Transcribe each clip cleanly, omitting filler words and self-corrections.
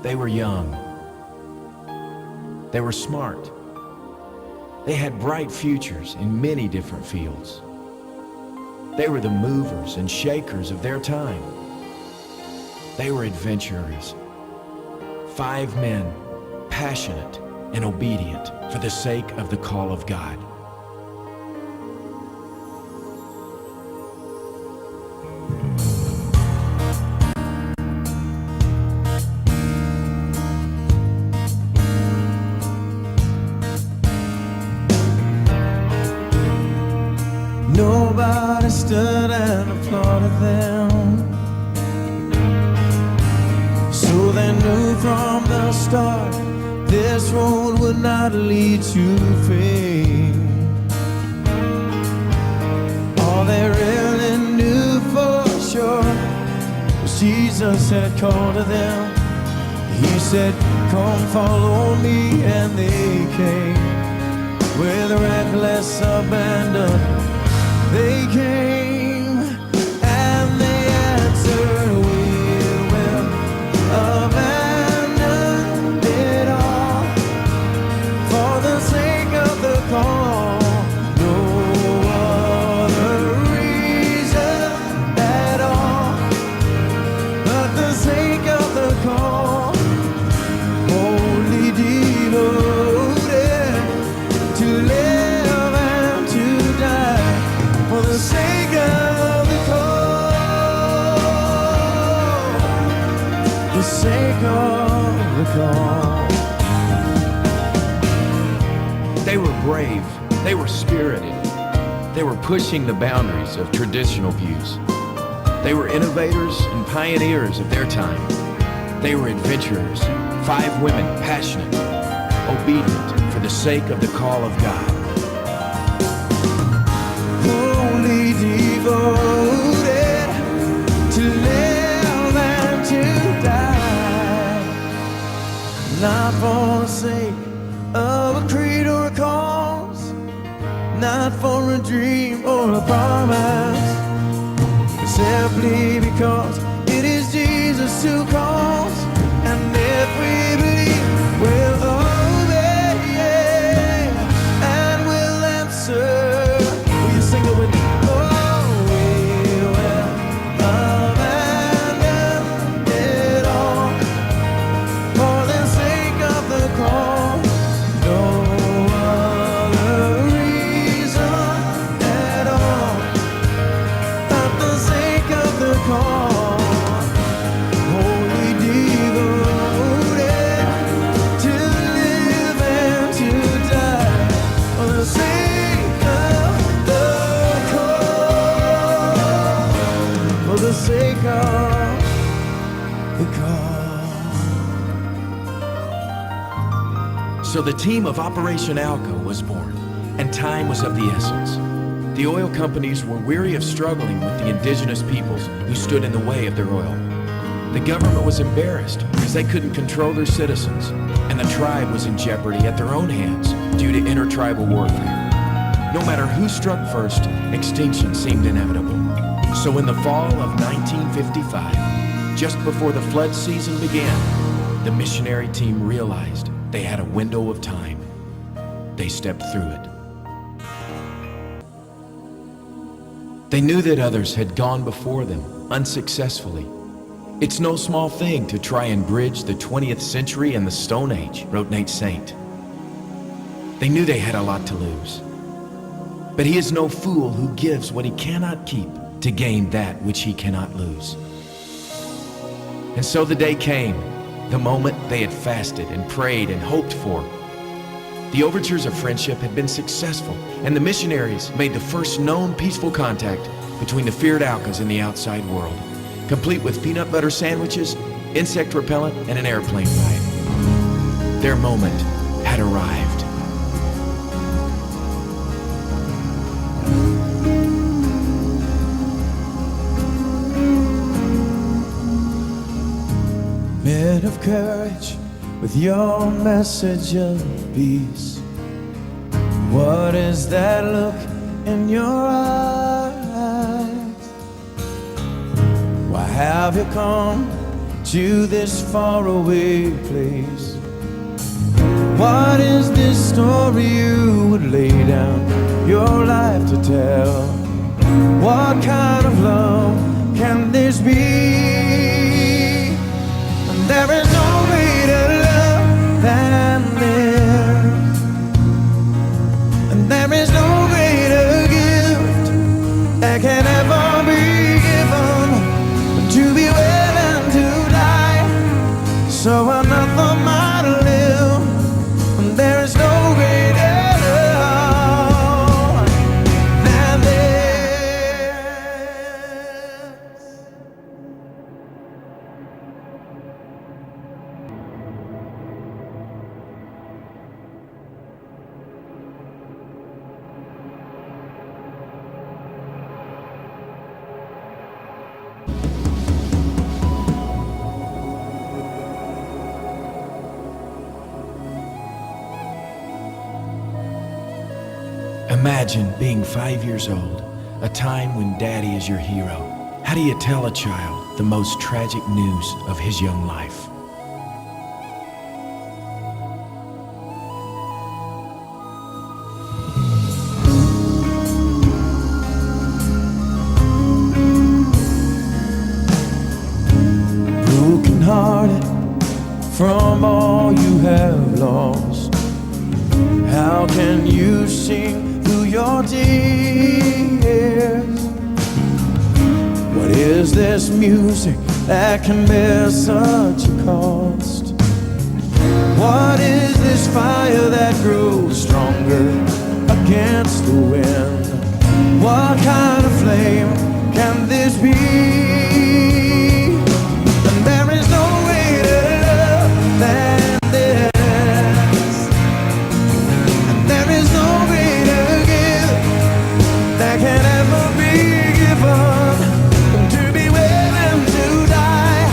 They were young. They were smart. They had bright futures in many different fields. They were the movers and shakers of their time. They were adventurers. 5 men, passionate and obedient for the sake of the call of God. Nobody stood and applauded them, so they knew from the start this road would not lead to fame. All they really knew for sure was Jesus had called to them. He said, "Come follow me," and they came with reckless abandon. They came and they answered, "We will abandon it all for the sake of the call." No other reason at all but the sake of the call. Wholly devoted to live and to die for the sake of the call, the sake of the call. They were brave. They were spirited. They were pushing the boundaries of traditional views. They were innovators and pioneers of their time. They were adventurers. 5 women, passionate, obedient for the sake of the call of God. Wholly devoted to live and to die, not for the sake of a creed or a cause, not for a dream or a promise, simply because it is Jesus who calls. And if we believe, we'll obey and we'll answer. Will you sing it with me? Oh, we will abandon it all for the sake of the call. No other reason at all but the sake of the call. Wholly devoted to live and to die for the sake of the call, for the sake of the call. So the team of Operation Alco was born, and time was of the essence. The oil companies were weary of struggling with the indigenous peoples who stood in the way of their oil. The government was embarrassed because they couldn't control their citizens, and the tribe was in jeopardy at their own hands due to intertribal warfare. No matter who struck first, extinction seemed inevitable. So in the fall of 1955, just before the flood season began, the missionary team realized they had a window of time. They stepped through it. They knew that others had gone before them unsuccessfully. "It's no small thing to try and bridge the 20th century and the Stone Age," wrote Nate Saint. They knew they had a lot to lose. But he is no fool who gives what he cannot keep to gain that which he cannot lose. And so the day came, the moment they had fasted and prayed and hoped for. The overtures of friendship had been successful, and the missionaries made the first known peaceful contact between the feared Alcas and the outside world, complete with peanut butter sandwiches, insect repellent, and an airplane ride. Their moment had arrived. Men of courage, with your message of peace, what is that look in your eyes? Why have you come to this faraway place. What is this story you would lay down your life to tell? What kind of love can this be? And there is no greater love than this, and there is no greater gift that can ever be given than to be willing to die so another might live. And there is no greater love than this. Imagine being 5 years old, a time when daddy is your hero. How do you tell a child the most tragic news of his young life? Broken hearted from all you have lost, how can you sing through your tears? What is this music that can bear such a cost? What is this fire that grows stronger against the wind? What kind of flame can this be? And there is no greater love than this. That can ever be given to be willing to die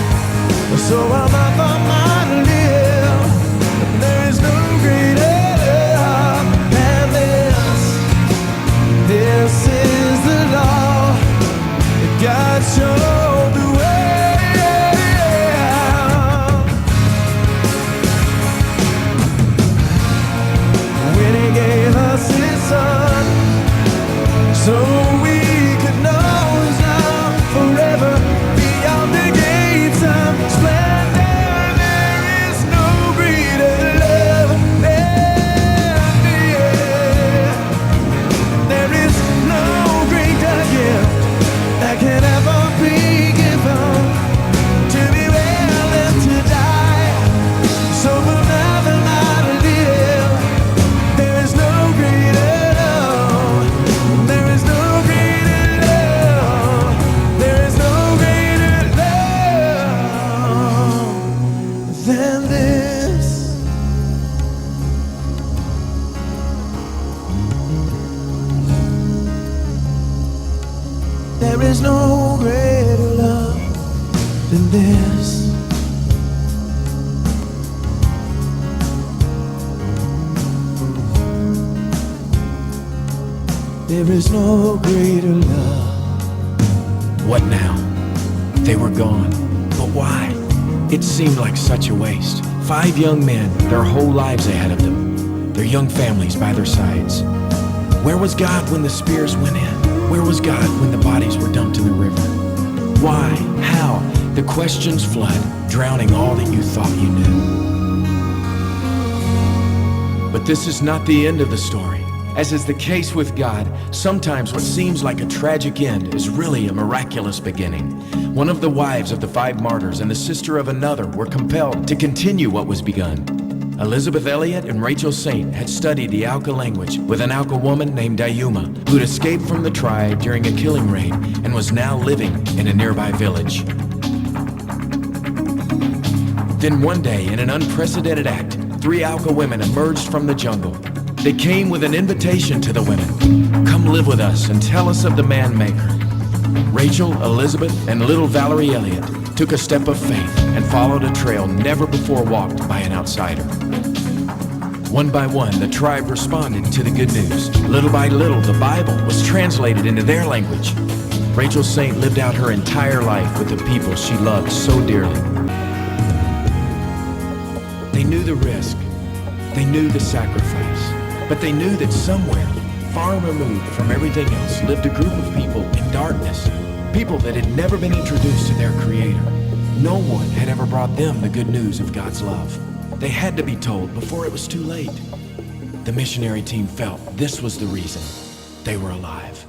so another might live. And there is no greater love than this. This is the law that God showed the way when He gave us His Son, so we could know His love forever beyond the gates of splendor. There is no greater love than this. There is no greater gift that can ever be given to be willing to die so another might live. There is no greater love. There is no greater love. There is no greater love than this. There is no greater love than this. There is no greater love. What now? They were gone. But why? It seemed like such a waste. 5 young men, their whole lives ahead of them, their young families by their sides. Where was God when the spears went in? Where was God when the bodies were dumped in the river? Why? How? The questions flood, drowning all that you thought you knew. But this is not the end of the story. As is the case with God, sometimes what seems like a tragic end is really a miraculous beginning. One of the wives of the 5 martyrs and the sister of another were compelled to continue what was begun. Elizabeth Elliot and Rachel Saint had studied the Auca language with an Auca woman named Dayuma, who'd escaped from the tribe during a killing raid and was now living in a nearby village. Then one day, in an unprecedented act, 3 Auca women emerged from the jungle. They came with an invitation to the women. Come live with us and tell us of the man maker. Rachel, Elizabeth, and little Valerie Elliott took a step of faith and followed a trail never before walked by an outsider. One by one, the tribe responded to the good news. Little by little, the Bible was translated into their language. Rachel Saint lived out her entire life with the people she loved so dearly. knew the risk. They knew the sacrifice. But they knew that somewhere, far removed from everything else, lived a group of people in darkness. People that had never been introduced to their Creator. No one had ever brought them the good news of God's love. They had to be told before it was too late. The missionary team felt this was the reason they were alive.